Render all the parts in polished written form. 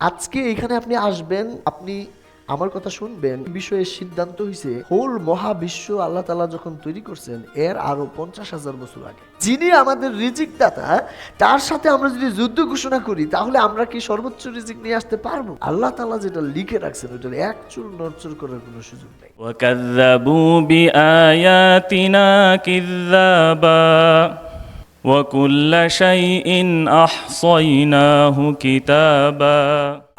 আজকে এখানে আপনি আসবেন, আপনি আমার কথা শুনবেন। বিষয়ে সিদ্ধান্ত হয়েছে হোল মহাবিশ্ব আল্লাহ তাআলা যখন তৈরি করছেন এর আরো 50,000 বছর আগে। যিনি আমাদের রিজিক দাতা, তার সাথে আমরা যদি যুদ্ধ ঘোষণা করি তাহলে আমরা কি সর্বোচ্চ রিজিক নিয়ে আসতে পারবো? আল্লাহ তাআলা যেটা লিখে রাখছেন ওটার এক চুল নড়চড় করার কোনো সুযোগ নেই। وكذبوا بآياتنا كذابا وكل شيء أحصيناه كتابا।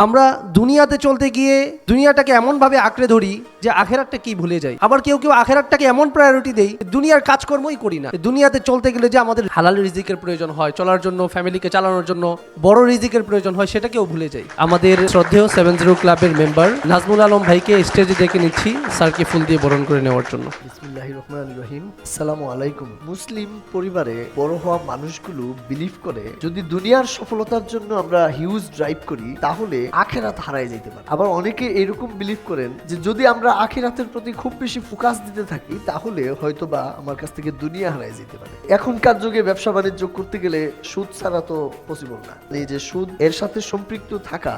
আমরা দুনিয়াতে চলতে গিয়ে দুনিয়াটাকে এমন ভাবে আঁকড়ে ধরি যে আখেরাতটা কি ভুলে যাই। আবার কেউ কেউ আখেরাতটাকে এমন প্রায়োরিটি দেই দুনিয়ার কাজকর্মই করি না। দুনিয়াতে চলতে গেলে যে আমাদের হালাল রিজিকের প্রয়োজন হয়, চলার জন্য, ফ্যামিলিকে চালানোর জন্য বড় রিজিকের প্রয়োজন হয়, সেটাকেও ভুলে যাই। আমাদের শ্রদ্ধেয় 70 ক্লাবের মেম্বার নাজমুল আলম ভাইকে স্টেজে ডেকে নিচ্ছি স্যারকে ফুল দিয়ে বরণ করে নেওয়ার জন্য। বিসমিল্লাহির রহমানির রহিম। আসসালামু আলাইকুম। মুসলিম পরিবারে বড় হওয়া মানুষগুলো বিলিভ করে যদি দুনিয়ার সফলতার জন্য আমরা হিউজ ড্রাইভ করি তাহলে আখিরাত হারায় যেতে পারে। আবার অনেকে এরকম বিলিভ করেন যে যদি আমরা আখিরাতের প্রতি খুব বেশি ফোকাস দিতে থাকি তাহলে হয়তোবা আমার কাছ থেকে দুনিয়া হারায় যেতে পারে। এখনকার যুগে ব্যবসা বাণিজ্য করতে গেলে সুদ ছাড়া তো পসিবল না। এই যে সুদ, এর সাথে সম্পৃক্ত থাকা,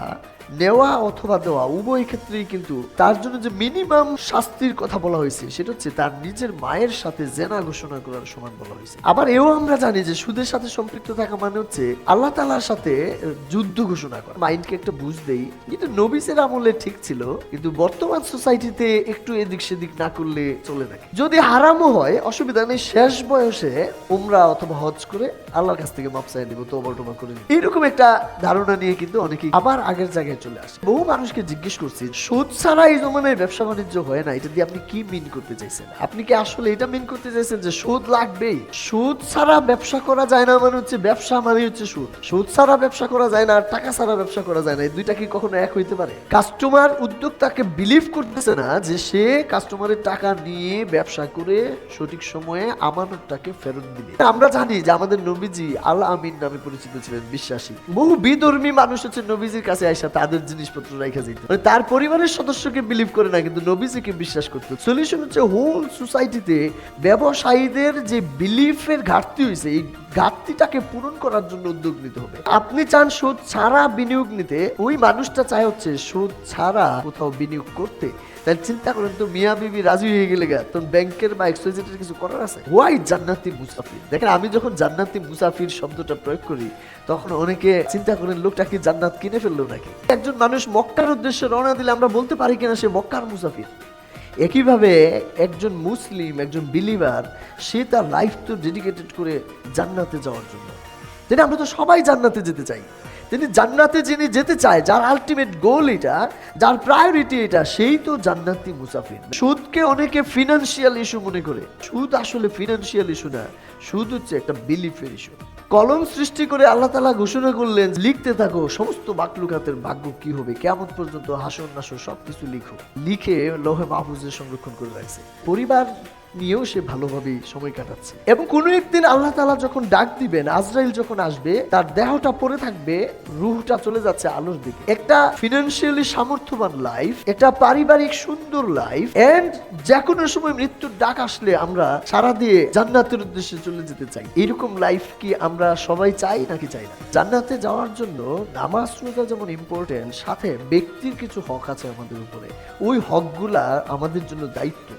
নেওয়া অথবা দেওয়া উভয় ক্ষেত্রেই কিন্তু তার জন্য যে মিনিমাম শাস্তির কথা বলা হয়েছে সেটা হচ্ছে তার নিজের মায়ের সাথে জেনা ঘোষণা করার সমান বলা হয়েছে। আবার এও আমরা জানি যে সুদের সাথে সম্পৃক্ত থাকা মানে হচ্ছে আল্লাহ তাআলার সাথে যুদ্ধ ঘোষণা করা। মাইন্ডকে একটা বুঝ দেই, এটা নবীদের আমলে ঠিক ছিল, কিন্তু বর্তমান সোসাইটিতে একটু এদিক সেদিক না করলে চলে না। যদি হারামও হয় অসুবিধা নেই, শেষ বয়সে উমরা অথবা হজ করে আল্লাহর কাছ থেকে মাপ চাই দিব, তওবা টওবা করে নিব। এরকম একটা ধারণা নিয়ে কিন্তু অনেকেই আবার আগের জায়গায় চলে আসে। বহু মানুষকে জিজ্ঞেস করছি সুদ ছাড়া এই জমানায় ব্যবসা বাণিজ্য হয় না, এটা দিয়ে আপনি কি মিন করতে চাইছেন? আপনি কি আসলে এটা মিন করতে চাইছেন যে সুদ লাগবেই? সুদ ছাড়া ব্যবসা করা যায় না মানে হচ্ছে ব্যবসা মানে হচ্ছে সুদ। সুদ ছাড়া ব্যবসা করা যায় না আর টাকা ছাড়া ব্যবসা করা যায় না, এই দুইটা কি কখনো এক হইতে পারে? কাস্টমার উদ্যোক্তাকে বিলিভ করতেছে না যে সে কাস্টমারের টাকা নিয়ে ব্যবসা করে সঠিক সময়ে আমানতটাকে ফেরত দিবে। আমরা জানি যে আমাদের নবীজি আল আমিন নামে পরিচিত ছিলেন, বিশ্বাসী। বহু বিধর্মী মানুষ হচ্ছে নবীজির কাছে আইসা তাদের জিনিসপত্র রেখে যেত, মানে তার পরিবারের সদস্যকে বিলিভ করে না কিন্তু নবীজিকে বিশ্বাস করত। সলিউশন হচ্ছে হোল সোসাইটিতে ব্যবসায়ীদের যে বিলিফের ঘাটতি হয়েছে, এই ঘাটতিটাকে পূরণ করার জন্য উদ্যোগ নিতে হবে। আপনি চান সুদ ছাড়া বিনিয়োগ নিতে, ওই মানুষটা চায় হচ্ছে সুদ ছাড়া কোথাও বিনিয়োগ করতে। তাহলে চিন্তা করেন তো, মিয়া বিবি রাজি হয়ে গেলে তখন ব্যাংকের বা এক্সচেঞ্জের কিছু করার আছে? হোয়াই জান্নাতি মুসাফির। দেখেন, আমি যখন জান্নাতি মুসাফির শব্দটা প্রয়োগ করি তখন অনেকে চিন্তা করেন লোকটা কি জান্নাত কিনে ফেললো নাকি। একজন মানুষ মক্কার উদ্দেশ্যে রওনা দিলে আমরা বলতে পারি কিনা সে মক্কার মুসাফির। একইভাবে একজন মুসলিম, একজন বিলিভার, সে তার লাইফ তো ডেডিকেটেড করে জান্নাতে যাওয়ার জন্য। যেটা আমরা তো সবাই জান্নাতে যেতে চাই। তিনি জান্নাতে যিনি যেতে চায়, যার আলটিমেট গোল এটা, যার প্রায়োরিটি এটা, সেই তো জান্নাতি মুসাফির। সুদকে অনেকে ফিনান্সিয়াল ইস্যু মনে করে। সুদ আসলে ফিনান্সিয়াল ইস্যু না, সুদ হচ্ছে একটা বিলিফের ইস্যু। কলম সৃষ্টি করে আল্লাহ তাআলা ঘোষণা করলেন, লিখতে থাকো সমস্ত মাখলুকাতের ভাগ্য কি হবে, কিয়ামত পর্যন্ত হাসর নাসর সবকিছু লিখো। লিখে লৌহে মাহফুজে সংরক্ষণ করে রাখছে। পরিবার নিয়েও সে ভালোভাবে সময় কাটাচ্ছে। এবং কোনো একদিন আল্লাহ তাআলা যখন ডাক দিবেন, আজরাইল যখন আসবে, তার দেহটা পড়ে থাকবে, রূহটা চলে যাচ্ছে আলোর দিকে। একটা ফিনান্সিয়ালি সামর্থ্যবান লাইফ, একটা পারিবারিক সুন্দর লাইফ, এন্ড যে কোনো সময় মৃত্যুর ডাক আসলে আমরা সারা দিয়ে জান্নাতের উদ্দেশ্যে চলে যেতে চাই। এরকম লাইফ কি আমরা সবাই চাই নাকি চাই না? জান্নাতে যাওয়ার জন্য নামাজ রোজা যেমন ইম্পর্টেন্ট, সাথে ব্যক্তির কিছু হক আছে আমাদের উপরে, ওই হকগুলা আমাদের জন্য দায়িত্ব,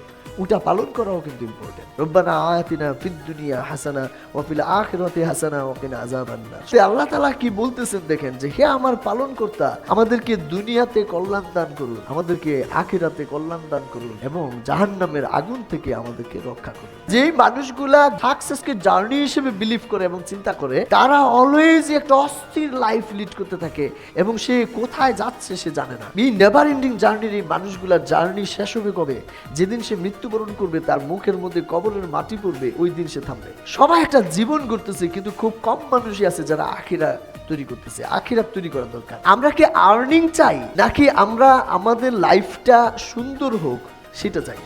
ওটা পালন করাও কিন্তু ইম্পর্টেন্ট। রব্বানা আতিনা ফিদ দুনিয়া হাসানা ওয়া ফিল আখিরাতি হাসানা ওয়া কিনা আযাবান্নার। আল্লাহ তাআলা কি বলতেছেন দেখেন, যে হে আমার পালনকর্তা, আমাদেরকে দুনিয়াতে কল্যাণ দান করুন, আমাদেরকে আখিরাতে কল্যাণ দান করুন, এবং জাহান্নামের আগুন থেকে আমাদেরকে রক্ষা করুন। যেই মানুষগুলা সাকসেসকে জার্নি হিসেবে বিলিভ করে এবং চিন্তা করে, তারা অলওয়েজ একটা অস্থির লাইফ লিড করতে থাকে এবং সে কোথায় যাচ্ছে সে জানে না। এই নেভার এন্ডিং জার্নির এই মানুষগুলার জার্নি শেষ হবে কবে? যেদিন সে মৃত্যুবরণ করবে, তার মুখের মধ্যে কবরের মাটি পড়বে, ওই দিন সে থামবে। সবাই একটা জীবন করতেছে, কিন্তু খুব কম মানুষই আছে যারা আখিরাত তৈরি করতেছে। আখিরাত তৈরি করা দরকার। আমরা কি আর্নিং চাই নাকি আমরা আমাদের লাইফটা সুন্দর হোক সেটা চাই?